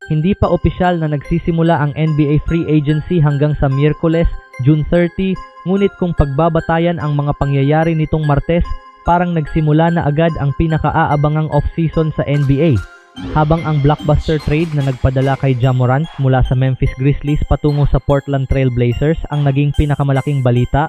hindi pa opisyal na nagsisimula ang NBA free agency hanggang sa Miyerkules, June 30, ngunit kung pagbabatayan ang mga pangyayari nitong Martes, parang nagsimula na agad ang pinaka-aabangang off-season sa NBA. Habang ang blockbuster trade na nagpadala kay Ja Morant mula sa Memphis Grizzlies patungo sa Portland Trail Blazers ang naging pinakamalaking balita,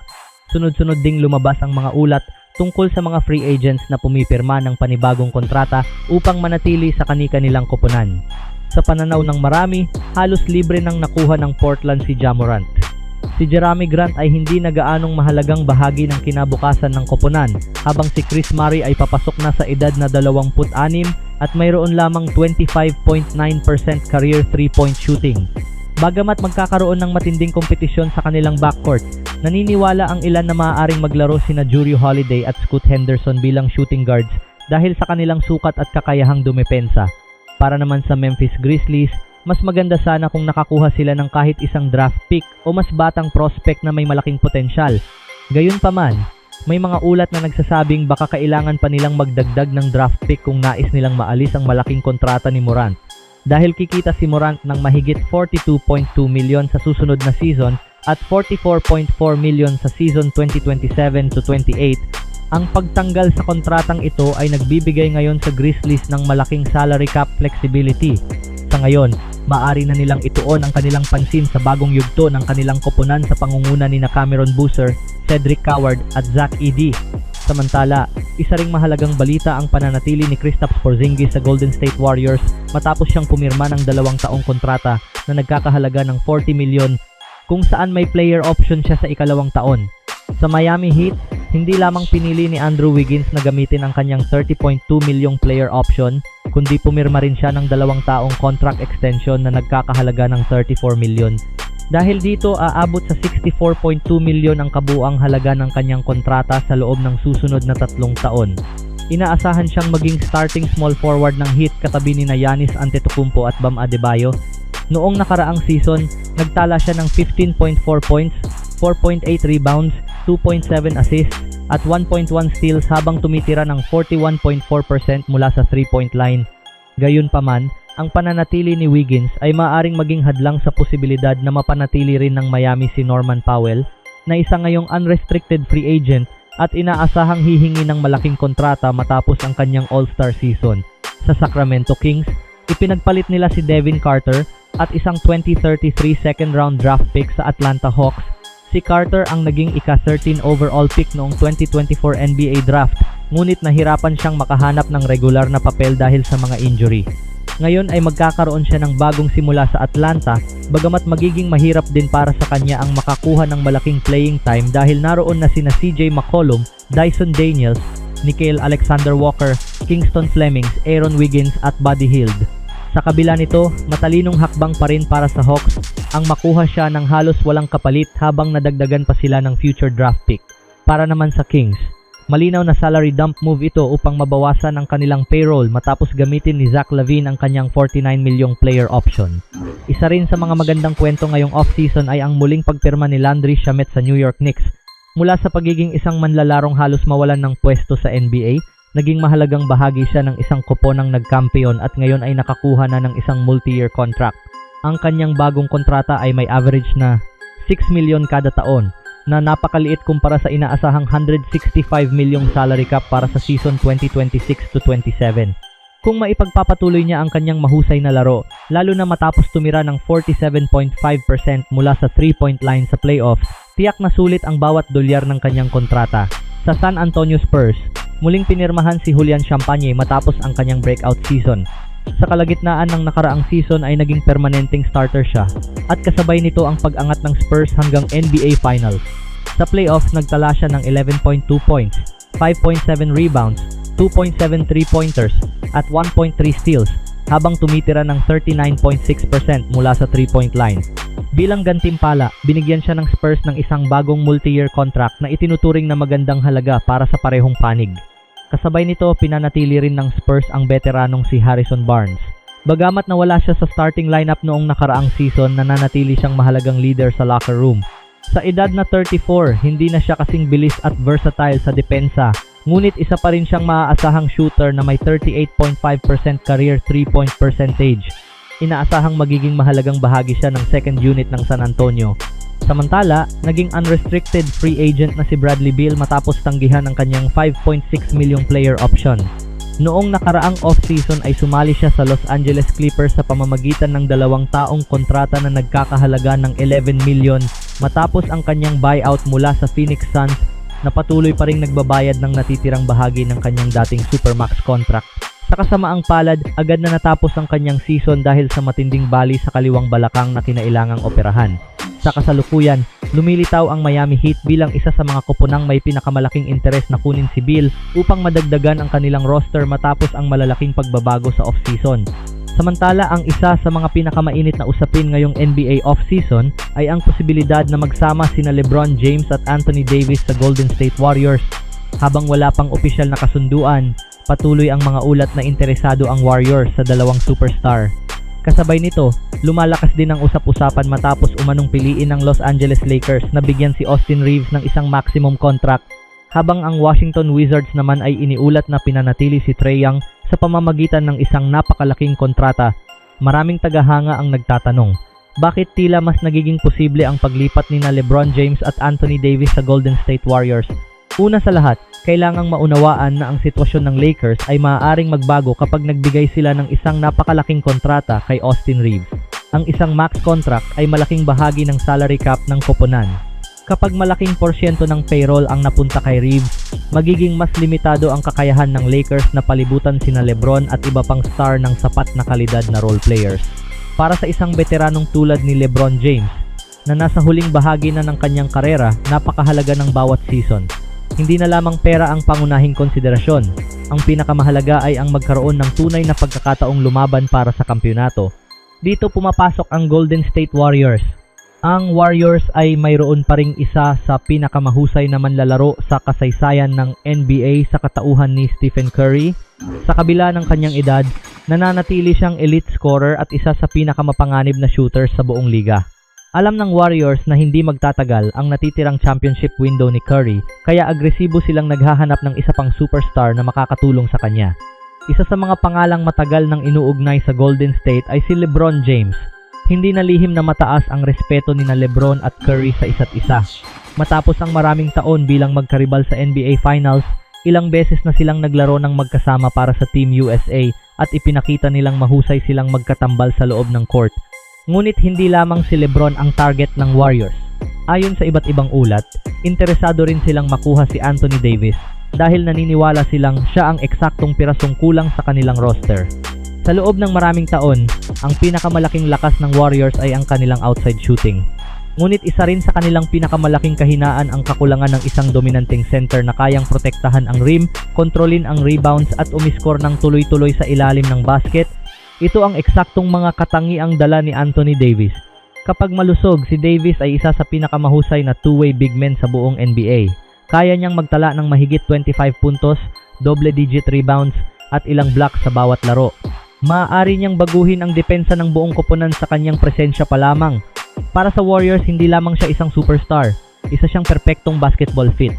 sunod-sunod ding lumabas ang mga ulat tungkol sa mga free agents na pumipirma ng panibagong kontrata upang manatili sa kani-kanilang koponan. Sa pananaw ng marami, halos libre nang nakuha ng Portland si Ja Morant. Si Jerami Grant ay hindi na gaanong mahalagang bahagi ng kinabukasan ng koponan, habang si Chris Murray ay papasok na sa edad na 26 at mayroon lamang 25.9% career 3-point shooting. Bagamat magkakaroon ng matinding kompetisyon sa kanilang backcourt, naniniwala ang ilan na maaaring maglaro sina Jrue Holiday at Scoot Henderson bilang shooting guards dahil sa kanilang sukat at kakayahang dumepensa. Para naman sa Memphis Grizzlies, mas maganda sana kung nakakuha sila ng kahit isang draft pick o mas batang prospect na may malaking potensyal. Gayunpaman, may mga ulat na nagsasabing baka kailangan pa nilang magdagdag ng draft pick kung nais nilang maalis ang malaking kontrata ni Morant. Dahil kikita si Morant ng mahigit 42.2 million sa susunod na season at 44.4 million sa season 2027-28, ang pagtanggal sa kontratang ito ay nagbibigay ngayon sa Grizzlies ng malaking salary cap flexibility. Sa ngayon, maaari na nilang ituon ang kanilang pansin sa bagong yugto ng kanilang koponan sa pangunguna ni Cameron Boozer, Cedric Coward at Zach Edey. Samantala, isa ring mahalagang balita ang pananatili ni Kristaps Porzingis sa Golden State Warriors matapos siyang pumirma ng 2 taong kontrata na nagkakahalaga ng 40 million kung saan may player option siya sa ikalawang taon. Sa Miami Heat, hindi lamang pinili ni Andrew Wiggins na gamitin ang kanyang 30.2 milyong player option, kundi pumirma rin siya ng 2 taong contract extension na nagkakahalaga ng 34 million. Dahil dito, aabot sa 64.2 milyon ang kabuuang halaga ng kanyang kontrata sa loob ng susunod na 3 taon. Inaasahan siyang maging starting small forward ng Heat katabi ni Giannis Antetokounmpo at Bam Adebayo. Noong nakaraang season, nagtala siya ng 15.4 points, 4.8 rebounds, 2.7 assists, at 1.1 steals habang tumitira ng 41.4% mula sa 3-point line. Gayunpaman, ang pananatili ni Wiggins ay maaaring maging hadlang sa posibilidad na mapanatili rin ng Miami si Norman Powell, na isa ngayong unrestricted free agent at inaasahang hihingi ng malaking kontrata matapos ang kanyang All-Star season. Sa Sacramento Kings, ipinagpalit nila si Devin Carter at isang 2033 second-round draft pick sa Atlanta Hawks. Si Carter ang naging ika-13 overall pick noong 2024 NBA draft, ngunit nahirapan siyang makahanap ng regular na papel dahil sa mga injury. Ngayon ay magkakaroon siya ng bagong simula sa Atlanta, bagamat magiging mahirap din para sa kanya ang makakuha ng malaking playing time dahil naroon na sina CJ McCollum, Dyson Daniels, Nickeil Alexander-Walker, Kingston Flemings, Aaron Wiggins at Buddy Hield. Sa kabila nito, matalinong hakbang pa rin para sa Hawks ang makuha siya ng halos walang kapalit habang nadagdagan pa sila ng future draft pick. Para naman sa Kings, malinaw na salary dump move ito upang mabawasan ang kanilang payroll matapos gamitin ni Zach LaVine ang kanyang 49 milyong player option. Isa rin sa mga magandang kwento ngayong off-season ay ang muling pagpirma ni Landry Shamet sa New York Knicks. Mula sa pagiging isang manlalarong halos mawalan ng pwesto sa NBA, naging mahalagang bahagi siya ng isang koponang nagkampiyon at ngayon ay nakakuha na ng isang multi-year contract. Ang kanyang bagong kontrata ay may average na 6 milyon kada taon, na napakaliit kumpara sa inaasahang 165 milyong salary cap para sa season 2026-27. Kung maipagpapatuloy niya ang kanyang mahusay na laro, lalo na matapos tumira ng 47.5% mula sa 3-point line sa playoffs, tiyak na sulit ang bawat dolyar ng kanyang kontrata. Sa San Antonio Spurs, muling pinirmahan si Julian Champagnie matapos ang kanyang breakout season. Sa kalagitnaan ng nakaraang season ay naging permanenteng starter siya at kasabay nito ang pag-angat ng Spurs hanggang NBA Finals. Sa playoffs, nagtala siya ng 11.2 points, 5.7 rebounds, 2.7 3-pointers at 1.3 steals habang tumitira ng 39.6% mula sa 3-point line. Bilang gantimpala, binigyan siya ng Spurs ng isang bagong multi-year contract na itinuturing na magandang halaga para sa parehong panig. Kasabay nito, pinanatili rin ng Spurs ang veteranong si Harrison Barnes. Bagamat nawala siya sa starting lineup noong nakaraang season, nananatili siyang mahalagang leader sa locker room. Sa edad na 34, hindi na siya kasing bilis at versatile sa depensa, ngunit isa pa rin siyang maaasahang shooter na may 38.5% career 3-point percentage. inaasahang magiging mahalagang bahagi siya ng second unit ng San Antonio. Samantala, naging unrestricted free agent na si Bradley Beal matapos tanggihan ang kanyang 5.6 million player option. Noong nakaraang off-season ay sumali siya sa Los Angeles Clippers sa pamamagitan ng 2 taong kontrata na nagkakahalaga ng 11 million matapos ang kanyang buyout mula sa Phoenix Suns na patuloy pa ring nagbabayad ng natitirang bahagi ng kanyang dating Supermax contract. Sa kasamaang palad, agad na natapos ang kanyang season dahil sa matinding bali sa kaliwang balakang na kinailangang operahan. Sa kasalukuyan, lumilitaw ang Miami Heat bilang isa sa mga koponang may pinakamalaking interes na kunin si Beal upang madagdagan ang kanilang roster matapos ang malalaking pagbabago sa off-season. Samantala, ang isa sa mga pinakamainit na usapin ngayong NBA off-season ay ang posibilidad na magsama sina LeBron James at Anthony Davis sa Golden State Warriors. Habang wala pang opisyal na kasunduan, patuloy ang mga ulat na interesado ang Warriors sa dalawang superstar. Kasabay nito, lumalakas din ang usap-usapan matapos umanong piliin ng Los Angeles Lakers na bigyan si Austin Reeves ng isang maximum contract, habang ang Washington Wizards naman ay iniulat na pinanatili si Trae Young sa pamamagitan ng isang napakalaking kontrata. Maraming tagahanga ang nagtatanong, bakit tila mas nagiging posible ang paglipat nina LeBron James at Anthony Davis sa Golden State Warriors? Una sa lahat, kailangang maunawaan na ang sitwasyon ng Lakers ay maaaring magbago kapag nagbigay sila ng isang napakalaking kontrata kay Austin Reeves. Ang isang max contract ay malaking bahagi ng salary cap ng koponan. Kapag malaking porsyento ng payroll ang napunta kay Reeves, magiging mas limitado ang kakayahan ng Lakers na palibutan sina LeBron at iba pang star ng sapat na kalidad na role players. Para sa isang veteranong tulad ni LeBron James, na nasa huling bahagi na ng kanyang karera, napakahalaga ng bawat season. Hindi na lamang pera ang pangunahing konsiderasyon. Ang pinakamahalaga ay ang magkaroon ng tunay na pagkakataong lumaban para sa kampyonato. Dito pumapasok ang Golden State Warriors. Ang Warriors ay mayroon pa ring isa sa pinakamahusay na manlalaro sa kasaysayan ng NBA sa katauhan ni Stephen Curry. Sa kabila ng kanyang edad, nananatili siyang elite scorer at isa sa pinakamapanganib na shooter sa buong liga. Alam ng Warriors na hindi magtatagal ang natitirang championship window ni Curry, kaya agresibo silang naghahanap ng isa pang superstar na makakatulong sa kanya. Isa sa mga pangalang matagal nang inuugnay sa Golden State ay si LeBron James. Hindi na lihim na mataas ang respeto ni na LeBron at Curry sa isa't isa. Matapos ang maraming taon bilang magkaribal sa NBA Finals, ilang beses na silang naglaro ng magkasama para sa Team USA at ipinakita nilang mahusay silang magkatambal sa loob ng court. Ngunit hindi lamang si LeBron ang target ng Warriors. Ayon sa iba't ibang ulat, interesado rin silang makuha si Anthony Davis dahil naniniwala silang siya ang eksaktong pirasong kulang sa kanilang roster. Sa loob ng maraming taon, ang pinakamalaking lakas ng Warriors ay ang kanilang outside shooting. Ngunit isa rin sa kanilang pinakamalaking kahinaan ang kakulangan ng isang dominanteng center na kayang protektahan ang rim, kontrolin ang rebounds at umiskor ng tuloy-tuloy sa ilalim ng basket. Ito ang eksaktong mga katangiang dala ni Anthony Davis. Kapag malusog, si Davis ay isa sa pinakamahusay na two-way big men sa buong NBA. Kaya niyang magtala ng mahigit 25 puntos, double-digit rebounds, at ilang blocks sa bawat laro. Maaari niyang baguhin ang depensa ng buong koponan sa kanyang presensya pa lamang. Para sa Warriors, hindi lamang siya isang superstar, isa siyang perpektong basketball fit.